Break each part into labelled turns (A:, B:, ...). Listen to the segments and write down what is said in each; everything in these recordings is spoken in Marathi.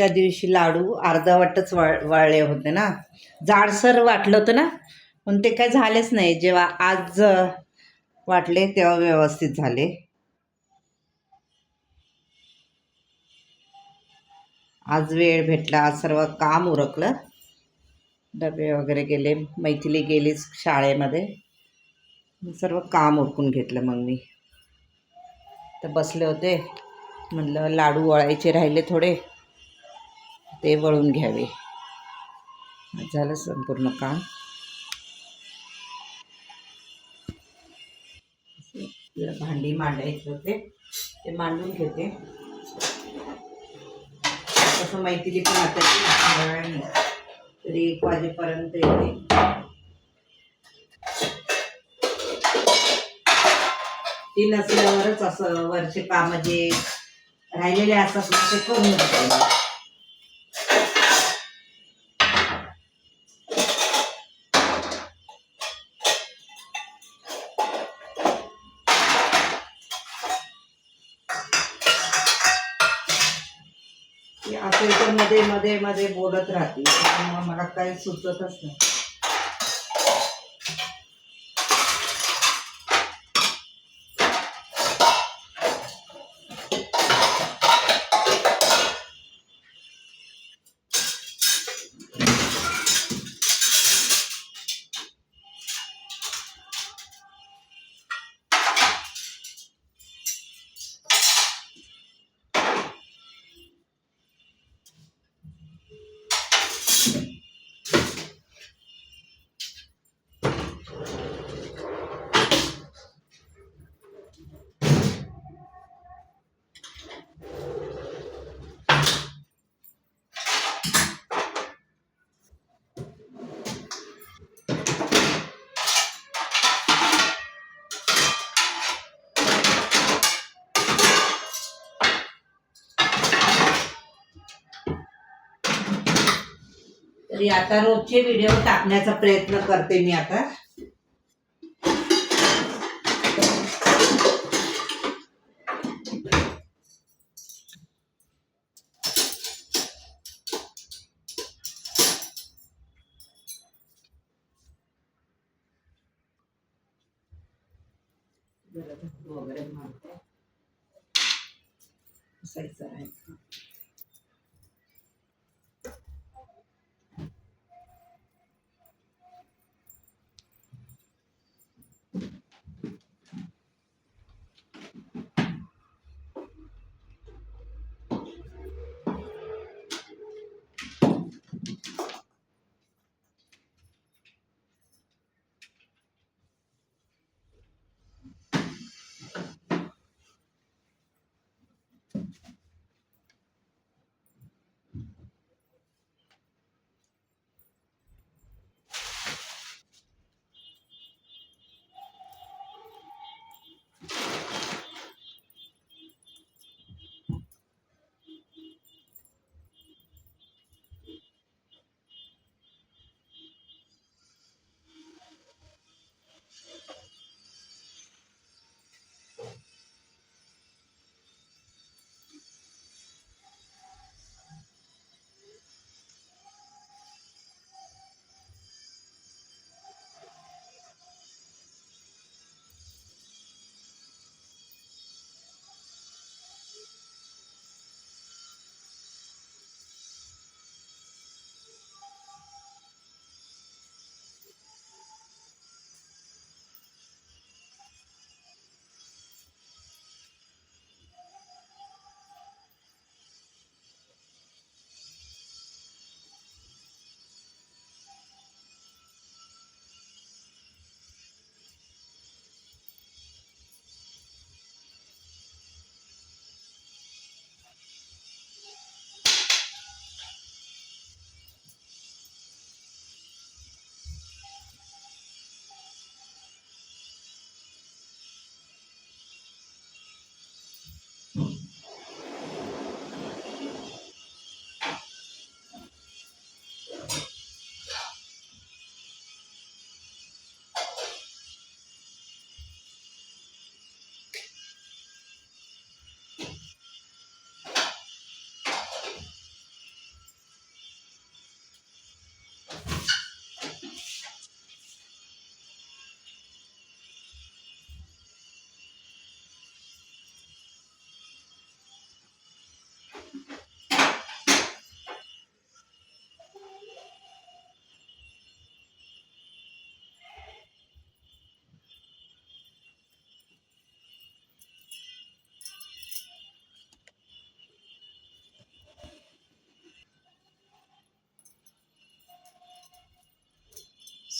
A: मागच्या दिवशी लाडू अर्धवटच वळले होते ना, जाडसर वाटलं होतं ना, पण ते काय झालेच नाही. जेव्हा आज वाटले तेव्हा व्यवस्थित झाले. आज वेळ भेटला, आज सर्व काम उरकलं, डबे वगैरे गेले, मैथिली गेलीच शाळेमध्ये, सर्व काम उरकून घेतलं. मग मी तर बसले होते, म्हणलं लाडू वळायचे राहिले थोडे, ते वळून घ्यावे. झालं संपूर्ण काम. भांडी मांडायचे होते, ते मांडून घेते. तसं मैथिली पण आता तरी 1 वाजेपर्यंत येते. ती नसल्यावरच असं वरचे काम जे राहिलेले असतात ना, ते करून घेते. असेल तर मध्ये मध्ये मध्ये बोलत राहते, त्यामुळे मला काही सुचतच नाही. तरी आता रोजचे व्हिडिओ टाकण्याचा प्रयत्न करते मी आता. वगैरे मारते असायचं आहे.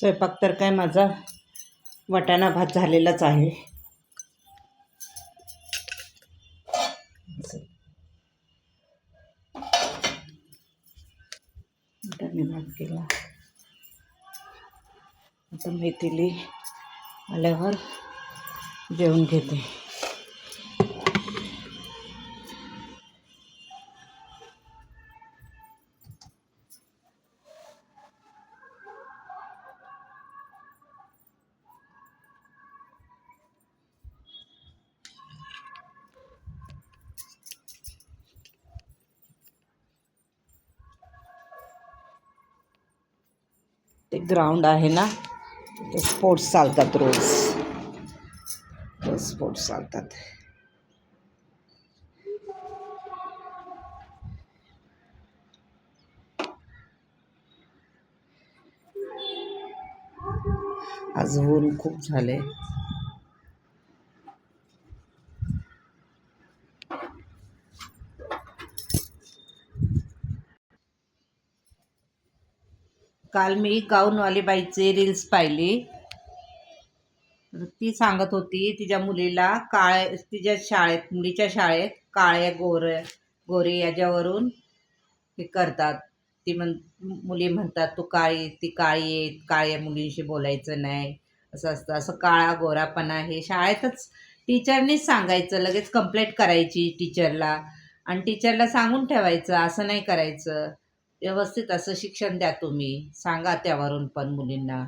A: स्वयंपाक तर काय माझा वाटाणा भात झालेलाच आहे. वाटाणे भात केला. आता मैथिली आल्यावर जेवून घेते. ते ग्राउंड आहे ना, ते स्पोर्ट्स चालतात रोज स्पोर्ट्स चालतात. आज ऊन खूप झाले. काल मी गाऊनवाली बाईचे रील्स पाहिली. ती सांगत होती तिच्या मुलीला तिच्या शाळेत, मुलीच्या शाळेत काळे गोरे याच्यावरून हे करतात. मुली म्हणतात तू काळी, ती काळी आहे, काळ्या मुलींशी बोलायचं नाही, असं असतं. असं काळा गोरापणा हे शाळेतच टीचरनीच सांगायचं, लगेच कंप्लेंट करायची टीचरला आणि टीचरला सांगून ठेवायचं, असं नाही करायचं. व्यवस्थित असं शिक्षण द्या तुम्ही, सांगा त्यावरून पण मुलींना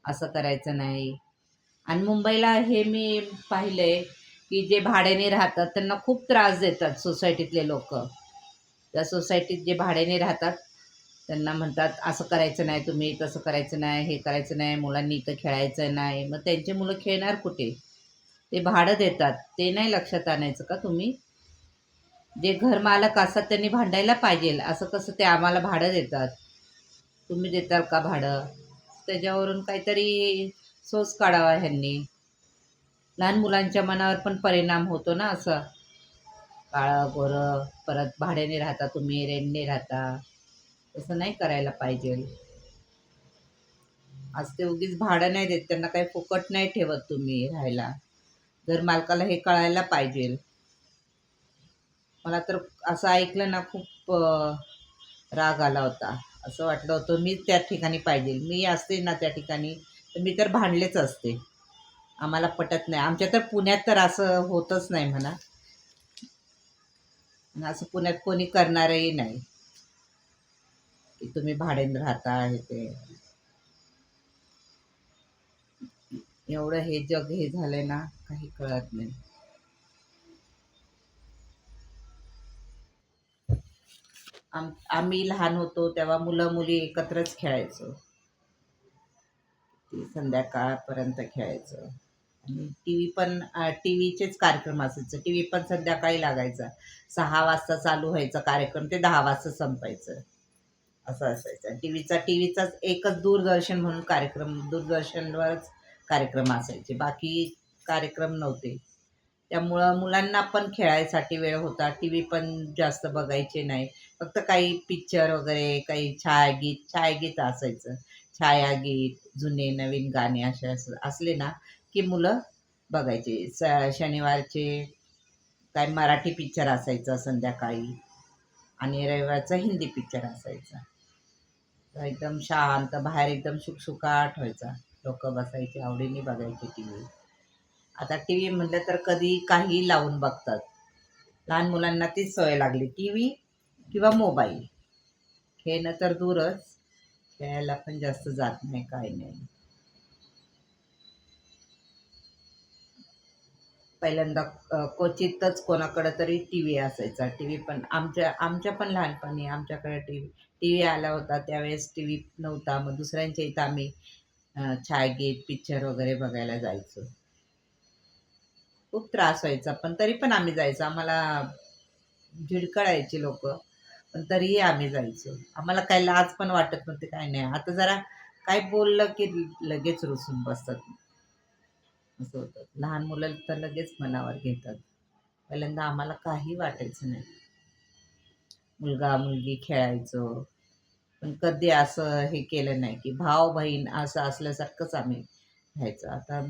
A: असं करायचं नाही. आणि मुंबईला हे मी पाहिलंय की जे भाड्याने राहतात त्यांना खूप त्रास देतात सोसायटीतले लोक. त्या सोसायटीत जे भाड्याने राहतात त्यांना म्हणतात असं करायचं नाही तुम्ही, तसं करायचं नाही, हे करायचं नाही, मुलांनी इथं खेळायचं नाही. मग त्यांचे मुलं खेळणार कुठे? ते भाडं देतात, ते नाही लक्षात आणायचं का तुम्ही? जे घरमालक असतात त्यांनी भांडायला पाहिजे. असं कसं ते आम्हाला भाडं देतात, तुम्ही देताल का भाडं? त्याच्यावरून काहीतरी सोच काढावा ह्यांनी. लहान मुलांच्या मनावर पण परिणाम होतो ना. असं काळं गोरं, परत भाड्याने राहता तुम्ही, रेंटने राहता, तसं नाही करायला पाहिजे. आज ते उगीच भाडं नाही देत, त्यांना काही फुकट नाही ठेवत तुम्ही राहायला. घर मालकाला हे कळायला पाहिजे. मला तर असं ऐकलं ना खूप राग आला होता. असं वाटलं होतं मी त्या ठिकाणी पाहिजे, मी असते ना त्या ठिकाणी तर मी तर भांडलेच असते. आम्हाला पटत नाही. आमच्या तर पुण्यात तर असं होतच नाही म्हणा. असं पुण्यात कोणी करणारही नाही की तुम्ही भाड्याने राहता. हे ते एवढं हे जग हे झालंय ना, काही कळत नाही. आम्ही लहान होतो तेव्हा मुलं मुली एकत्रच खेळायचो. संध्याकाळपर्यंत खेळायचं. आणि टी व्ही पण टी व्हीचेच कार्यक्रम असायचे. टी व्ही पण संध्याकाळी लागायचा. 6 वाजता चालू व्हायचा कार्यक्रम, ते 10 वाजता संपायचं, असं असायचं. टी व्हीचाच एकच दूरदर्शन म्हणून कार्यक्रम, दूरदर्शनवरच कार्यक्रम असायचे, बाकी कार्यक्रम नव्हते. त्यामुळं मुलांना पण खेळायसाठी वेळ होता. टी व्ही पण जास्त बघायचे नाही. फक्त काही पिक्चर वगैरे, काही छायागीत असायचं. छायागीत, जुने नवीन गाणे असे असले ना की मुलं बघायचे. शनिवारचे काय मराठी पिक्चर असायचं संध्याकाळी आणि रविवारचा हिंदी पिक्चर असायचा. तर एकदम शांत, बाहेर एकदम शुकशुकाट व्हायचा. लोक बसायचे, आवडीने बघायचे टी व्ही. आता टी व्ही म्हटलं तर कधी काही लावून बघतात. लहान मुलांना तीच सवय लागली, टी व्ही किंवा मोबाईल. खेळणं तर दूरच, खेळायला पण जास्त जात नाही, काय नाही. पहिल्यांदा क्वचितच कोणाकडं तरी टी व्ही असायचा. टी व्ही पण आमच्या पण लहानपणी आमच्याकडे टी व्ही आला होता. त्यावेळेस टी व्ही नव्हता. मग दुसऱ्यांच्या इथं आम्ही छायागीत पिक्चर वगैरे बघायला जायचो. खूप त्रास व्हायचा, पण तरी पण आम्ही जायचो. आम्हाला झिडकारायचे लोक, पण तरीही आम्ही जायचो. आम्हाला काही लाज पण वाटत नव्हती, काय नाही. आता जरा काय बोललं की लगेच रुसून बसतात, असं होतं. लहान मुलं तर लगेच मनावर घेतात. पहिल्यांदा आम्हाला काही वाटायचं नाही. मुलगा मुलगी खेळायचो, पण कधी असं हे केलं नाही की भाव बहीण असं असल्यासारखंच आम्ही घ्यायचं. आता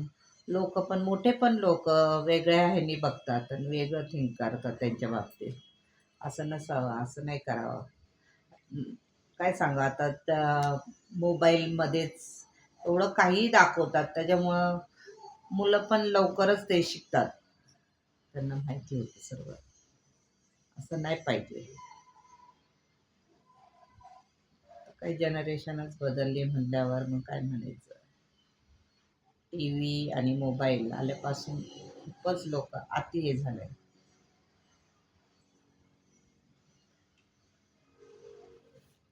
A: लोक पण मोठे पण लोक वेगळ्या ह्यानी बघतात आणि वेगळं थिंक करतात त्यांच्या बाबतीत. असं नसावं, असं नाही करावं. हं, काय सांगा आता त्या मोबाईलमध्येच एवढं काहीही दाखवतात, त्याच्यामुळं मुलं पण लवकरच ते शिकतात. त्यांना माहिती होतं सर्व. असं नाही पाहिजे. काही जनरेशनच बदलली म्हटल्यावर मग काय म्हणायचं. टी व्ही आणि मोबाईल आल्यापासून खूपच लोक अति हे झालंय.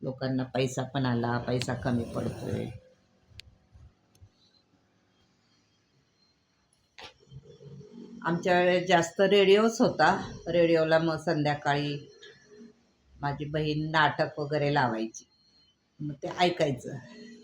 A: लोकांना पैसा पण आला, पैसा कमी पडतोय. आमच्या वेळेस जास्त रेडिओच होता. रेडिओला मग संध्याकाळी माझी बहीण नाटक वगैरे लावायची. मग ते ऐकायचं.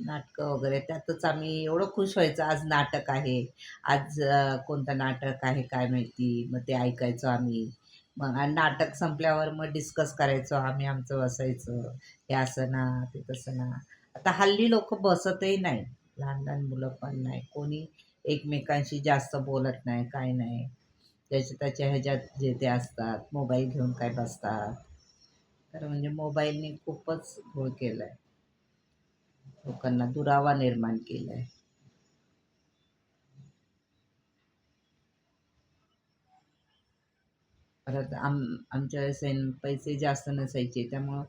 A: नाटकं वगैरे त्यातच आम्ही एवढं खुश व्हायचं, आज नाटक आहे. आज कोणतं नाटक आहे काय माहिती. मग ते ऐकायचो आम्ही. मग आणि नाटक संपल्यावर मग डिस्कस करायचो आम्ही आमचं बसायचं. हे असं ना, ते तसं ना. आता हल्ली लोकं बसतही नाही. लहान लहान मुलं पण नाही. कोणी एकमेकांशी जास्त बोलत नाही, काय नाही. ज्याच्या त्याच्या ह्याच्यात जे ते असतात. मोबाईल घेऊन काय बसतात. तर म्हणजे मोबाईलने खूपच घोळ केलाय. लोकांना दुरावा निर्माण केलाय. परत आमच्या वेळेस पैसे जास्त नसायचे, त्यामुळं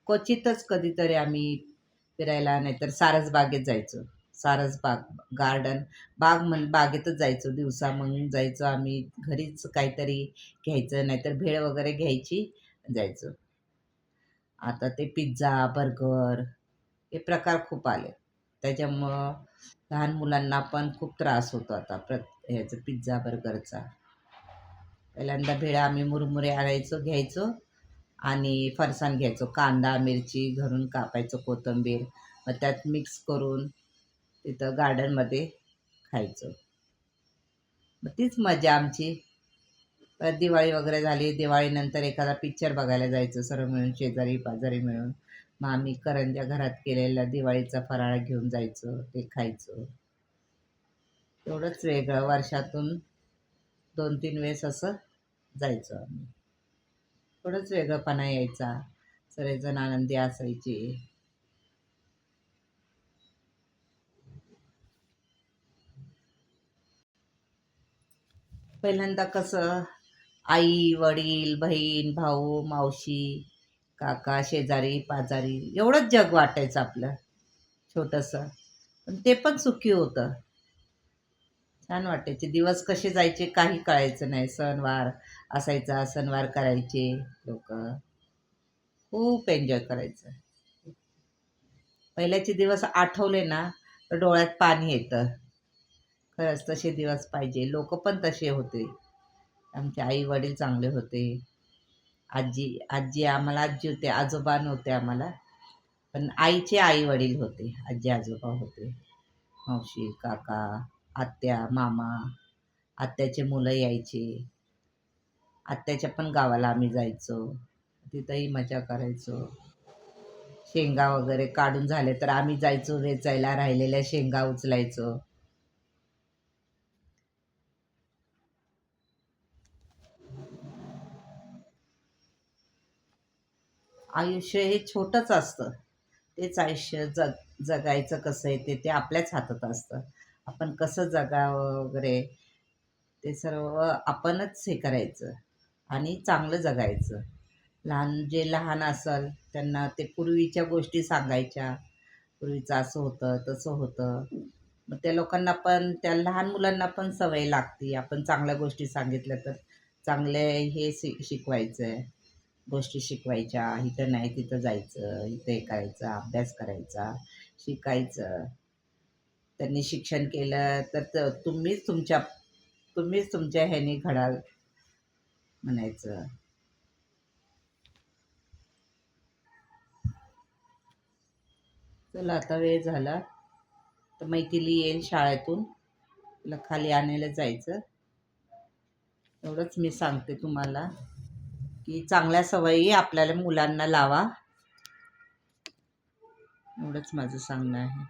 A: क्वचितच कधीतरी आम्ही फिरायला नाहीतर सारसबागेत जायचो. सारसबाग गार्डन, बागेतच जायचो. दिवसा मग जायचो आम्ही. घरीच काहीतरी घ्यायचं, नाहीतर भेळ वगैरे घ्यायची, जायचो. आता ते पिझ्झा, बर्गर हे प्रकार खूप आले. त्याच्यामुळं लहान मुलांना पण खूप त्रास होतो आता ह्याचं पिझ्झा बर्गरचा. पहिल्यांदा भेळ आम्ही मुरमुरे आणायचो, घ्यायचो आणि फरसाण घ्यायचो. कांदा, मिरची घरून कापायचो, कोथिंबीर. मग त्यात मिक्स करून तिथं गार्डनमध्ये खायचो. मग तीच मजा आमची. परत दिवाळी वगैरे झाली, दिवाळीनंतर एखादा पिक्चर बघायला जायचं सर्व मिळून, शेजारी पाजारी मिळून. मग आम्ही करंज्या घरात केलेला दिवाळीचा फराळ घेऊन जायचो, ते खायचो. एवढंच वेगळं, वर्षातून 2-3 वेळेस असं जायचो आम्ही. थोडंच वेगळंपणा यायचा. सगळेजण आनंदी असायचे. पहिल्यांदा कसं आई, वडील, बहीण, भाऊ, मावशी, काका, शेजारी, पाजारी एवढंच जग वाटायचं आपलं छोटंसं. पण ते पण सुखी होतं. छान वाटायचे. दिवस कसे जायचे काही कळायचं नाही. सणवार असायचा, सणवार करायचे लोकं. खूप एन्जॉय करायचं. पहिल्याचे दिवस आठवले ना, तर डोळ्यात पाणी येतं. खरंच तसे दिवस पाहिजे. लोकं पण तसे होते. आमचे आई-वडील चांगले होते. आजी आजी आम्हाला आजी होते, आजोबा नव्हते आम्हाला. पण आईचे आई-वडील होते. आजी-आजोबा होते. मावशी, काका, आत्या, मामा, आत्याचे मुलं यायचे. आत्याच्या पण गावाला आम्ही जायचो. तिथंही मजा करायचो. शेंगा वगैरे काढून झाले तर आम्ही जायचो वेचायला, राहिलेल्या शेंगा उचलायचो. आयुष्य हे छोटंच असतं. तेच आयुष्य जगायचं कसं आहे ते ते आपल्याच हातात असतं. आपण कसं जगावं वगैरे ते सर्व आपणच हे करायचं आणि चांगलं जगायचं. जे लहान असेल त्यांना ते पूर्वीच्या गोष्टी सांगायच्या. पूर्वीचं असं होतं, तसं होतं. मग त्या लोकांना पण त्या लहान मुलांना पण सवय लागते. आपण चांगल्या गोष्टी सांगितल्या तर चांगले हे शिकवायचं. गोष्टी शिकवायच्या. इथं नाही तिथं जायचं, इथं हे करायचं, अभ्यास करायचा, शिकायचं. त्यांनी शिक्षण केलं तर तुम्हीच तुमच्या ह्याने घडाल म्हणायचं. चला आता वेळ झाला तर मैथिली येईल शाळेतून. तिला खाली आणायला जायचं. एवढंच मी सांगते तुम्हाला की चांगल्या सवयी आपल्याला मुलांना लावा. एवढंच माझं सांगणं आहे.